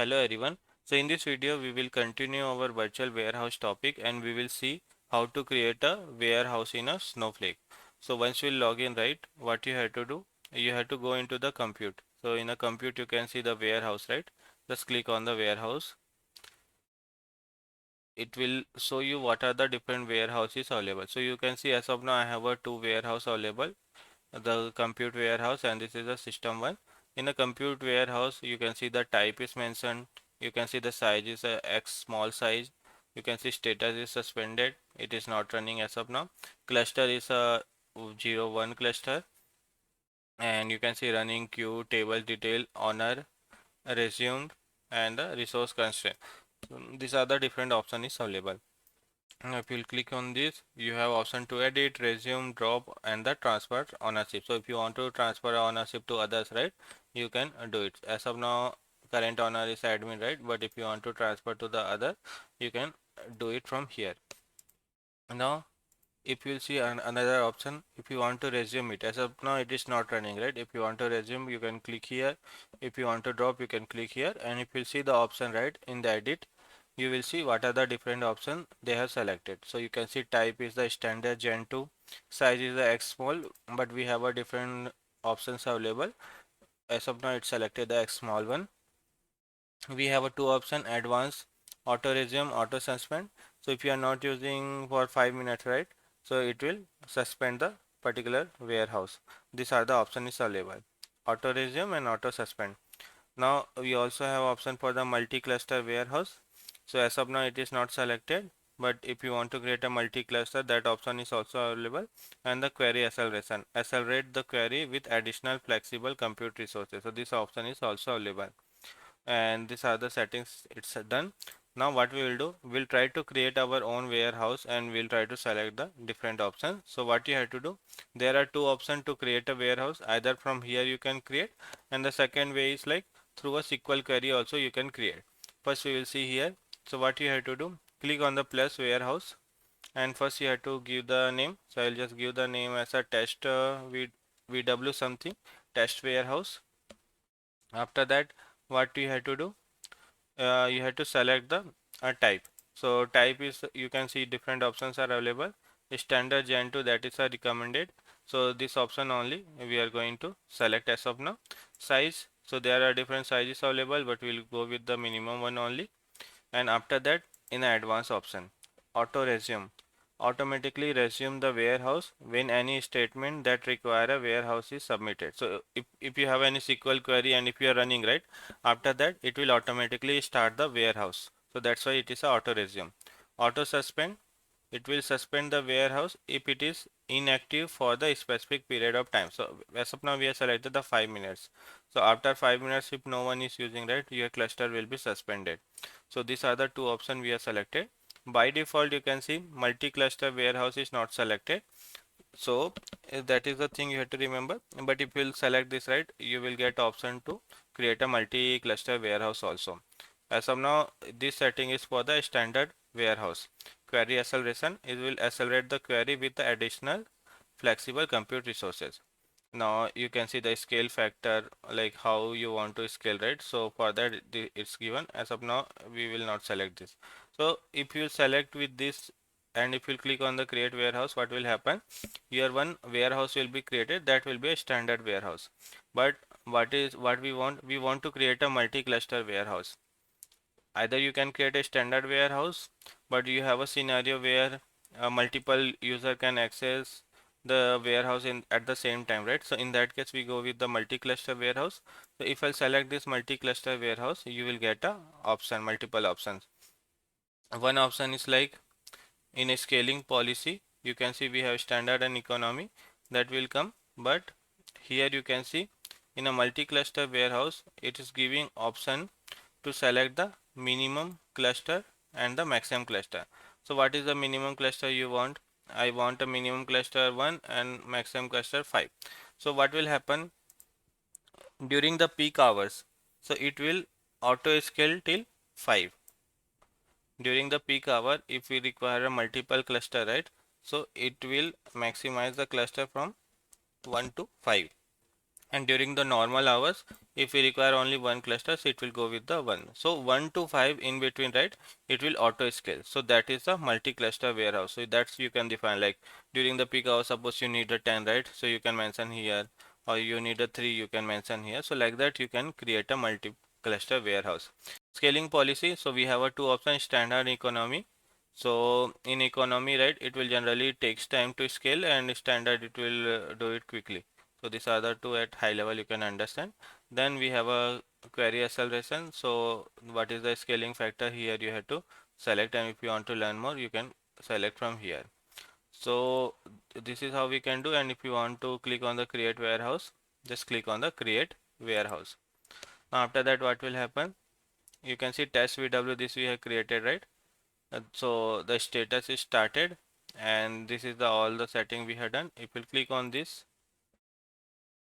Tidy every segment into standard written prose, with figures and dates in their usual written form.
Hello everyone. So in this video we will continue our virtual warehouse topic and we will see how to create a warehouse in a Snowflake. So once you log in, right, what you have to do, you have to go into the compute. So in a compute you can see the warehouse, right? Just click on the warehouse. It will show you what are the different warehouses available. So you can see as of now I have a two warehouse available, the compute warehouse, and this is the system one. In a compute warehouse you can see the type is mentioned, you can see the size is a x small size, you can see status is suspended, it is not running as of now, cluster is a 0 1 cluster, and you can see running queue, table detail, honor, resumed, and the resource constraint. So these are the different options available. If you'll click on this, you have option to edit, resume, drop, and the transfer ownership. So if you want to transfer ownership to others, right, you can do it. As of now, current owner is admin, right? But if you want to transfer to the other, you can do it from here. Now, if you'll see another option, if you want to resume it, as of now it is not running, right? If you want to resume, you can click here. If you want to drop, you can click here. And if you see the option, right, in the edit, you will see what are the different options they have selected. So you can see type is the standard Gen 2, size is the X small, but we have a different options available. As of now it's selected the X small one. We have a two option, advanced, auto resume, auto suspend. So if you are not using for 5 minutes, right, so it will suspend the particular warehouse. These are the options available, auto resume and auto suspend. Now we also have option for the multi-cluster warehouse. So as of now it is not selected, but if you want to create a multi-cluster, that option is also available. And the query acceleration, accelerate the query with additional flexible compute resources. So this option is also available. And these are the settings, it's done. Now what we will do, we'll try to create our own warehouse and we'll try to select the different options. So what you have to do, there are two options to create a warehouse. Either from here you can create, and the second way is like through a SQL query also you can create. First we will see here. So what you have to do, click on the plus warehouse, and first you have to give the name. So I'll just give the name as a test VW something, test warehouse. After that, what you have to do, you have to select the type. So type is, you can see different options are available. Standard Gen 2, that is a recommended. So this option only we are going to select as of now. Size, so there are different sizes available, but we'll go with the minimum one only. And after that, in the advanced option, auto resume, automatically resume the warehouse when any statement that require a warehouse is submitted. So if you have any SQL query and if you are running, right, after that it will automatically start the warehouse. So that's why it is a auto resume. Auto suspend, it will suspend the warehouse if it is inactive for the specific period of time. So as of now we have selected the 5 minutes. So after 5 minutes, if no one is using, right, your cluster will be suspended. So these are the two options we have selected. By default you can see multi-cluster warehouse is not selected. So that is the thing you have to remember. But if you will select this, right, you will get option to create a multi-cluster warehouse also. As of now, this setting is for the standard warehouse. Query acceleration, it will accelerate the query with the additional flexible compute resources. Now you can see the scale factor, like how you want to scale, right? So for that it's given. As of now we will not select this. So if you select with this and if you click on the create warehouse, what will happen, here one warehouse will be created, that will be a standard warehouse. But what we want to create a multi-cluster warehouse. Either you can create a standard warehouse, but you have a scenario where multiple user can access the warehouse in at the same time, right? So in that case we go with the multi-cluster warehouse. So if I select this multi-cluster warehouse, you will get a option, multiple options. One option is like in a scaling policy, you can see we have standard and economy that will come, but here you can see in a multi-cluster warehouse it is giving option to select the minimum cluster and the maximum cluster. So what is the minimum cluster you want? I want a minimum cluster 1 and maximum cluster 5. So what will happen during the peak hours? So it will auto scale till 5. During the peak hour, if we require a multiple cluster, right, so it will maximize the cluster from 1 to 5. And during the normal hours, If we require only one cluster, so it will go with the 1. So 1 to 5 in between, right? It will auto scale. So that is a multi-cluster warehouse. So that's you can define, like during the peak hour, suppose you need a 10, right? So you can mention here, or you need a 3, you can mention here. So like that you can create a multi-cluster warehouse. Scaling policy. So we have a two options, standard, economy. So in economy, right, it will generally takes time to scale, and standard it will do it quickly. So these are the two at high level you can understand. Then we have a query acceleration. So what is the scaling factor here? You have to select, and if you want to learn more, you can select from here. So this is how we can do. And if you want to click on the create warehouse, just click on the create warehouse. Now after that, what will happen? You can see test VW, this we have created, right? So the status is started, and this is the all the setting we have done. If you click on this,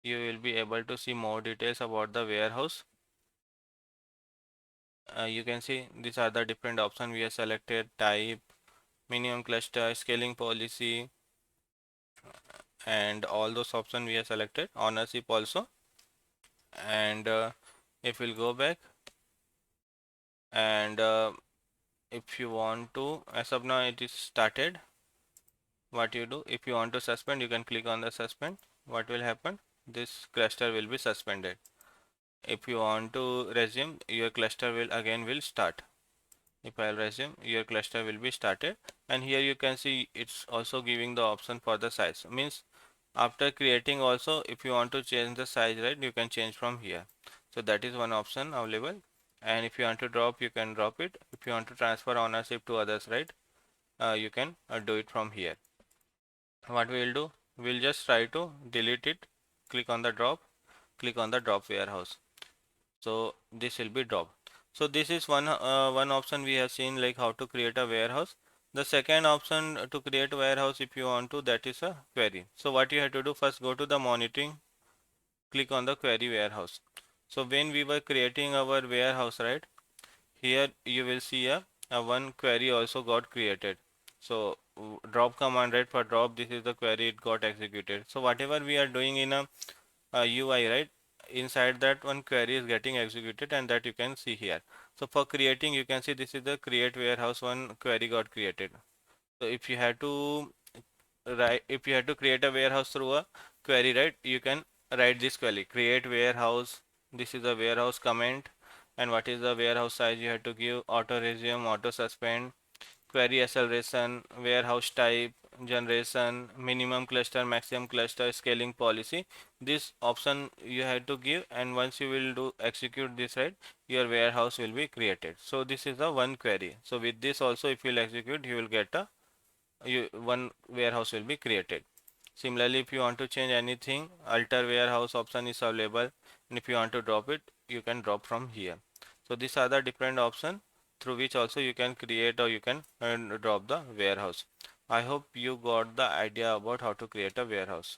you will be able to see more details about the warehouse. You can see these are the different options we have selected: type, minimum cluster, scaling policy, and all those options we have selected, ownership also. And if we'll go back, and if you want to, as of now it is started. What you do, if you want to suspend, you can click on the suspend. What will happen? This cluster will be suspended. If you want to resume, your cluster will start. If I'll resume, your cluster will be started. And here you can see it's also giving the option for the size. Means after creating also, if you want to change the size, right, you can change from here. So that is one option available. And if you want to drop, you can drop it. If you want to transfer ownership to others, right, you can do it from here. What we will do, we'll just try to delete it. Click on the drop, click on the drop warehouse. So this will be dropped. So this is one option we have seen, like how to create a warehouse. The second option to create a warehouse, if you want to, that is a query. So what you have to do, first go to the monitoring, click on the query warehouse. So when we were creating our warehouse, right, here you will see a one query also got created. So drop command, right, for drop, this is the query it got executed. So whatever we are doing in a UI, right, inside that one query is getting executed, and that you can see here. So for creating, you can see this is the create warehouse, one query got created. So if you had to write, if you had to create a warehouse through a query, right, you can write this query, create warehouse. This is a warehouse comment, and what is the warehouse size you have to give, auto resume, auto suspend, query acceleration, warehouse type, generation, minimum cluster, maximum cluster, scaling policy. This option you have to give, and once you will do execute this, right, your warehouse will be created. So this is the one query. So with this also, if you will execute, you will get a one warehouse will be created. Similarly, if you want to change anything, alter warehouse option is available, and if you want to drop it, you can drop from here. So these are the different options through which also you can create or you can drop the warehouse. I hope you got the idea about how to create a warehouse.